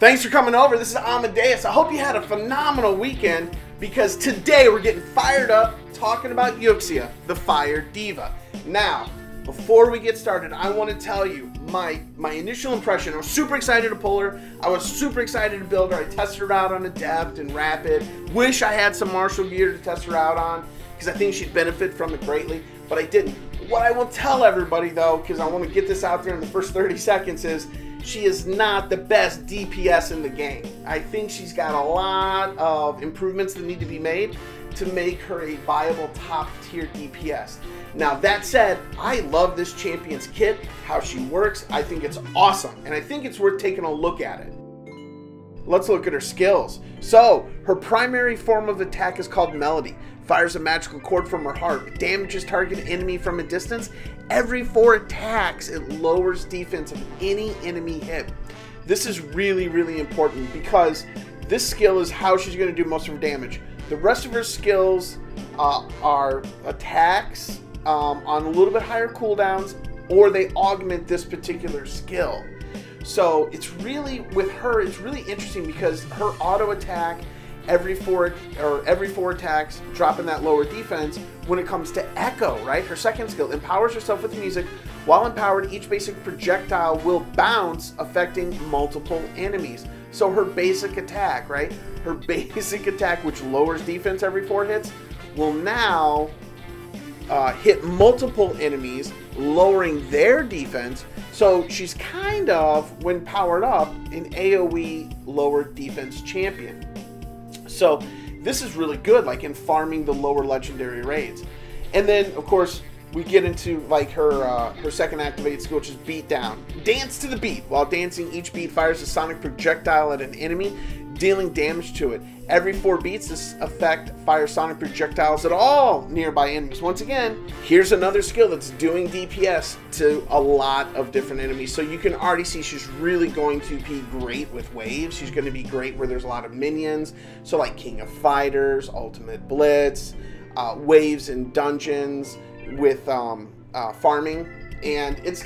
Thanks for coming over. This is Amodeus. I hope you had a phenomenal weekend because today we're getting fired up talking about Yuxia, the Fire Diva. Now, before we get started, I want to tell you my initial impression. I was super excited to pull her. I was super excited to build her. I tested her out on Adept and Rapid. Wish I had some martial gear to test her out on because I think she'd benefit from it greatly, but I didn't. What I will tell everybody though, because I want to get this out there in the first 30 seconds, is she is not the best DPS in the game. I think she's got a lot of improvements that need to be made to make her a viable top tier DPS. Now that said, I love this champion's kit, how she works. I think it's awesome, and I think it's worth taking a look at it. Let's look at her skills. So, her primary form of attack is called Melody. Fires a magical cord from her heart, damages target enemy from a distance. Every 4 attacks, it lowers defense of any enemy hit. This is really, really important because this skill is how she's going to do most of her damage. The rest of her skills are attacks on a little bit higher cooldowns, or they augment this particular skill. So it's really, with her, it's really interesting because her auto attack every four attacks, dropping that lower defense. When it comes to Echo, right, her second skill, empowers herself with music. While empowered, each basic projectile will bounce, affecting multiple enemies. So her basic attack, right, her basic attack, which lowers defense every 4 hits, will now hit multiple enemies, lowering their defense. So she's kind of, when powered up, an AoE lower defense champion. So this is really good, like in farming the lower legendary raids. And then, of course, we get into like her second activated skill, which is Beat Down. Dance to the beat. While dancing, each beat fires a sonic projectile at an enemy, dealing damage to it. Every 4 beats, this effect fires sonic projectiles at all nearby enemies. Once again, here's another skill that's doing DPS to a lot of different enemies. So you can already see she's really going to be great with waves. She's going to be great where there's a lot of minions. So like King of Fighters, Ultimate Blitz, waves in dungeons with farming. And it's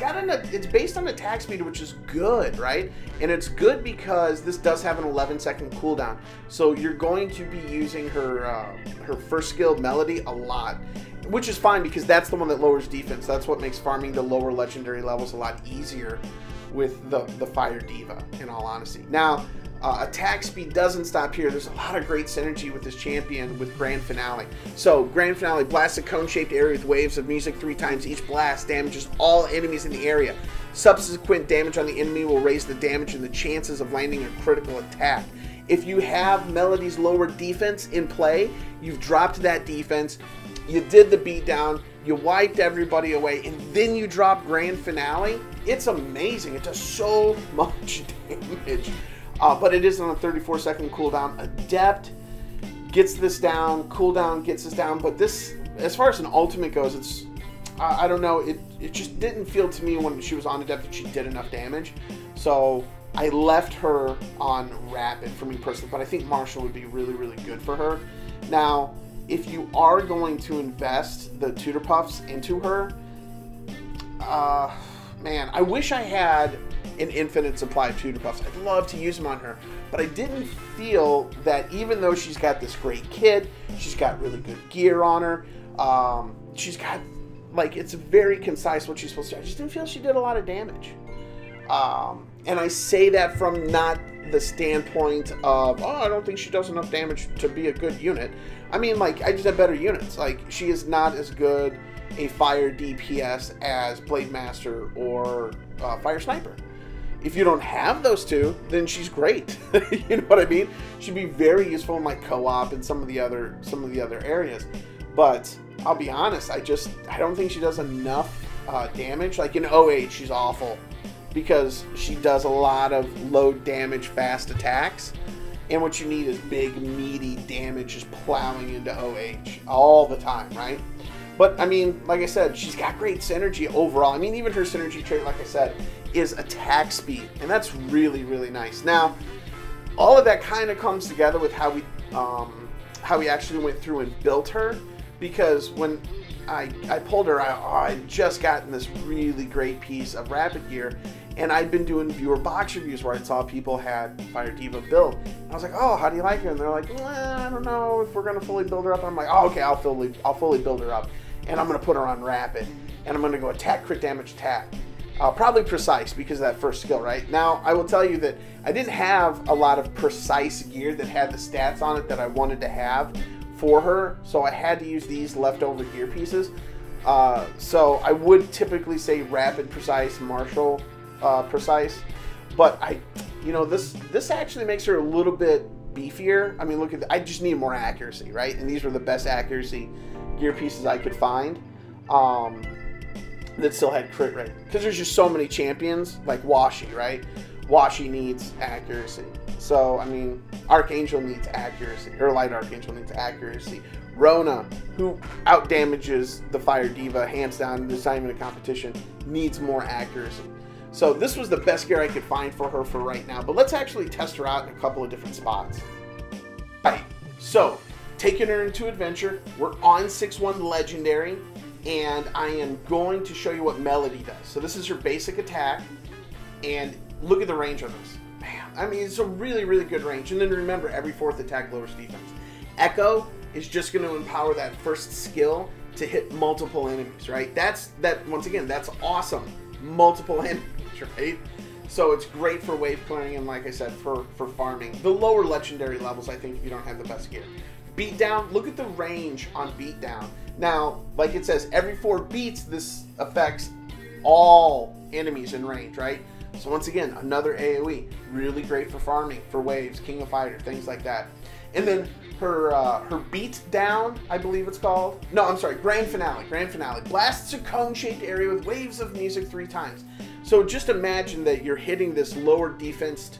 based on attack speed, which is good, right? And it's good because this does have an 11-second cooldown. So you're going to be using her first skill, Melody, a lot, which is fine because that's the one that lowers defense. That's what makes farming the lower legendary levels a lot easier with the Fire Diva, in all honesty. Now, attack speed doesn't stop here. There's a lot of great synergy with this champion with Grand Finale. So, Grand Finale blasts a cone-shaped area with waves of music 3 times. Each blast damages all enemies in the area. Subsequent damage on the enemy will raise the damage and the chances of landing a critical attack. If you have Melody's lower defense in play, you've dropped that defense, you did the beatdown, you wiped everybody away, and then you drop Grand Finale. It's amazing. It does so much damage. But it is on a 34-second cooldown. Adept gets this down, cooldown gets this down, but this, as far as an ultimate goes, it's, I don't know, it just didn't feel to me when she was on Adept that she did enough damage. So I left her on Rapid for me personally, but I think Martial would be really, really good for her. Now, if you are going to invest the tutor puffs into her, man, I wish I had an infinite supply of tutor puffs. I'd love to use them on her, but I didn't feel that, even though she's got this great kit, she's got really good gear on her, she's got, like, it's very concise what she's supposed to do. I just didn't feel she did a lot of damage. And I say that from not the standpoint of, oh, I don't think she does enough damage to be a good unit. I mean, like, I just have better units. Like, she is not as good a fire DPS as Blade Master or Fire Sniper. If you don't have those two, then she's great. You know what I mean? She'd be very useful in like co-op and some of the other areas. But I'll be honest, I don't think she does enough damage. Like in OH, she's awful because she does a lot of low damage, fast attacks. And what you need is big, meaty damage just plowing into OH all the time, right? But, I mean, like I said, she's got great synergy overall. I mean, even her synergy trait, like I said, is attack speed. And that's really, really nice. Now, all of that kind of comes together with how we actually went through and built her. Because when I pulled her, I'd just gotten this really great piece of rapid gear. And I'd been doing viewer box reviews where I saw people had Fire Diva build. And I was like, oh, how do you like her? And they're like, I don't know if we're going to fully build her up. And I'm like, oh, okay, I'll fully build her up. And I'm going to put her on rapid. And I'm going to go attack, crit damage, attack. Probably precise because of that first skill, right? Now, I will tell you that I didn't have a lot of precise gear that had the stats on it that I wanted to have for her. So I had to use these leftover gear pieces. So I would typically say rapid, precise, martial, precise, but this actually makes her a little bit beefier. I mean, look at I just need more accuracy, right? And these were the best accuracy gear pieces I could find that still had crit rate, because there's just so many champions like Washi, right? Washi needs accuracy. So I mean, Archangel needs accuracy, or Light Archangel needs accuracy. Rona, who outdamages the Fire Diva hands down, there's not even a competition, needs more accuracy. So this was the best gear I could find for her for right now. But let's actually test her out in a couple of different spots. Alright, so taking her into adventure, we're on 6-1 legendary, and I am going to show you what Melody does. So this is her basic attack, and look at the range on this. Man, I mean, it's a really, really good range. And then remember, every 4th attack lowers defense. Echo is just going to empower that first skill to hit multiple enemies, right? Once again, that's awesome. Multiple enemies, right? So it's great for wave clearing and, like I said, for farming. The lower legendary levels, I think, if you don't have the best gear. Beatdown, look at the range on Beatdown. Now, like it says, every 4 beats, this affects all enemies in range, right? So once again, another AoE. Really great for farming, for waves, King of Fighter, things like that. And then her beat down, I believe it's called. No, I'm sorry, Grand Finale. Grand Finale. Blasts a cone-shaped area with waves of music 3 times. So just imagine that you're hitting this lower defense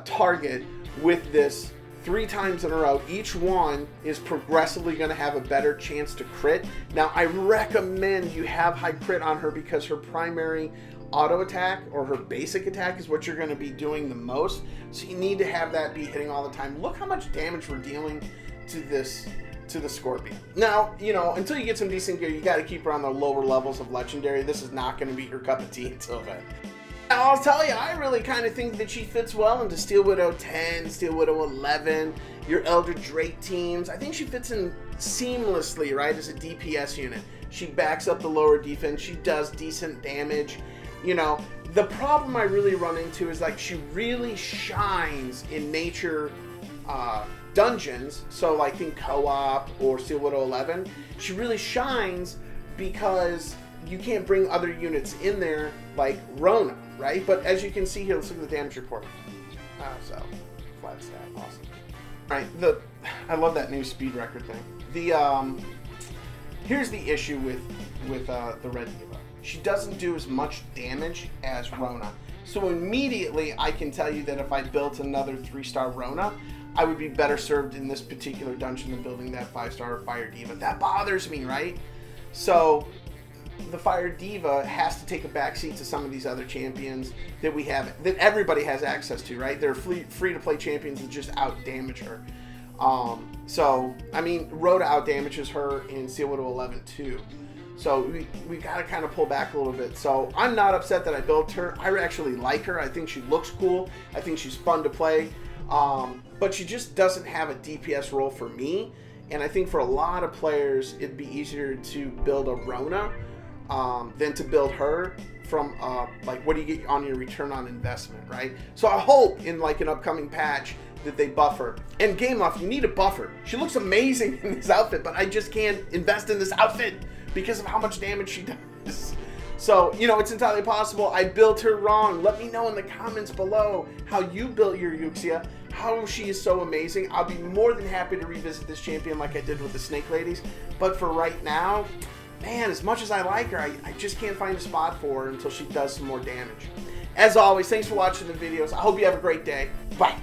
target with this 3 times in a row. Each one is progressively going to have a better chance to crit. Now, I recommend you have high crit on her because her primary auto attack or her basic attack is what you're going to be doing the most. So you need to have that be hitting all the time. Look how much damage we're dealing to the Scorpion. Now, until you get some decent gear, you got to keep her on the lower levels of legendary. This is not going to be her cup of tea until then. Now, I'll tell you, I really kind of think that she fits well into Steel Widow 10, Steel Widow 11, your Elder Drake teams. I think she fits in seamlessly, right, as a DPS unit. She backs up the lower defense. She does decent damage. The problem I really run into is, like, she really shines in nature dungeons. So, like, in co-op or Steel Widow 11, she really shines because you can't bring other units in there like Rona, right? But as you can see here, let's look at the damage report. So, flat stat, awesome. All right, I love that new speed record thing. Here's the issue with the Red Diva. She doesn't do as much damage as Rona. So immediately I can tell you that if I built another 3-star Rona, I would be better served in this particular dungeon than building that 5-star Fire Diva. That bothers me, right? So the Fire Diva has to take a backseat to some of these other champions that we have, that everybody has access to, right? They're free-to-play champions that just out-damage her. So, I mean, Rota out-damages her in Steel Widow 11 too. So we got to kind of pull back a little bit. So I'm not upset that I built her. I actually like her. I think she looks cool. I think she's fun to play. But she just doesn't have a DPS role for me. And I think for a lot of players, it'd be easier to build a Rona than to build her from, like, what do you get on your return on investment, right? So I hope in, like, an upcoming patch that they buff her. And Game Off, you need a buffer. She looks amazing in this outfit, but I just can't invest in this outfit because of how much damage she does. So, it's entirely possible I built her wrong. Let me know in the comments below how you built your Yuxia, how she is so amazing. I'll be more than happy to revisit this champion like I did with the Snake Ladies. But for right now, man, as much as I like her, I just can't find a spot for her until she does some more damage. As always, thanks for watching the videos. I hope you have a great day. Bye.